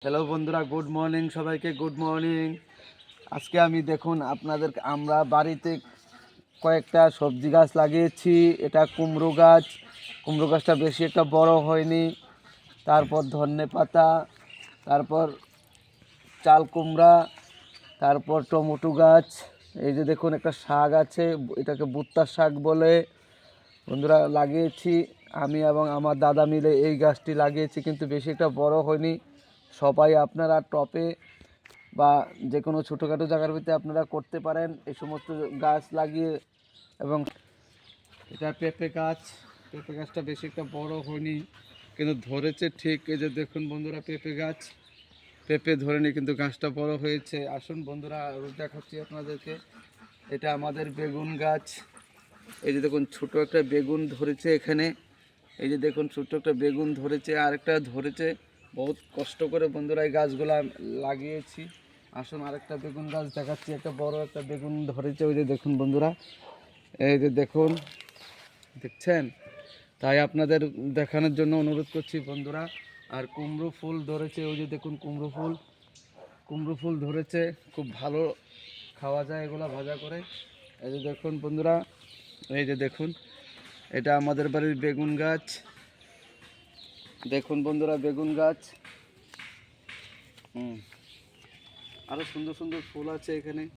Hello বন্ধুরা, good morning সবাইকে। Good morning. আজকে আমি দেখুন আমরা বাড়িতে কয়েকটা সবজি গাছ লাগিয়েছি। এটা কুমড়ো গাছ। কুমড়ো গাছটা বেশি একটা বড় হয়নি। তারপর ধনে পাতা, তারপর চাল কুমড়া, তারপর টমেটো গাছ। এই যে দেখুন একটা শাক আছে, এটাকে ভুট্টা শাক বলে। বন্ধুরা লাগিয়েছি আমি এবং আমার দাদা মিলে এই গাছটি লাগিয়েছি, কিন্তু বেশি একটা বড় হয়নি। সবাই আপনারা টপে বা যে কোনো ছোটোখাটো জায়গার ভিতরে আপনারা করতে পারেন এই সমস্ত গাছ লাগিয়ে। এবং এটা পেঁপে গাছ। পেঁপে গাছটা বেশি একটা বড় হয়নি, কিন্তু ধরেছে ঠিক। এই যে দেখুন বন্ধুরা, পেঁপে গাছ, পেঁপে ধরেনি কিন্তু গাছটা বড় হয়েছে। আসুন বন্ধুরা, দেখাচ্ছি আপনাদেরকে। এটা আমাদের বেগুন গাছ। এই যে দেখুন ছোট একটা বেগুন ধরেছে এখানে। এই যে দেখুন ছোট্ট একটা বেগুন ধরেছে, আরেকটা ধরেছে। বহুত কষ্ট করে বন্ধুরা এই গাছগুলা লাগিয়েছি। আসুন আরেকটা বেগুন গাছ দেখাচ্ছি। একটা বড় একটা বেগুন ধরেছে, ওই যে দেখুন বন্ধুরা, এই যে দেখুন, দেখছেন? তাই আপনাদের দেখানোর জন্য অনুরোধ করছি বন্ধুরা। আর কুমড়ো ফুল ধরেছে, ওই যে দেখুন কুমড়ো ফুল। কুমড়ো ফুল ধরেছে, খুব ভালো খাওয়া যায় এগুলা ভাজা করে। এই যে দেখুন বন্ধুরা, এই যে দেখুন, এটা আমাদের বাড়ির বেগুন গাছ। দেখুন বন্ধুরা বেগুন গাছ। আরো সুন্দর সুন্দর ফুল আছে এখানে।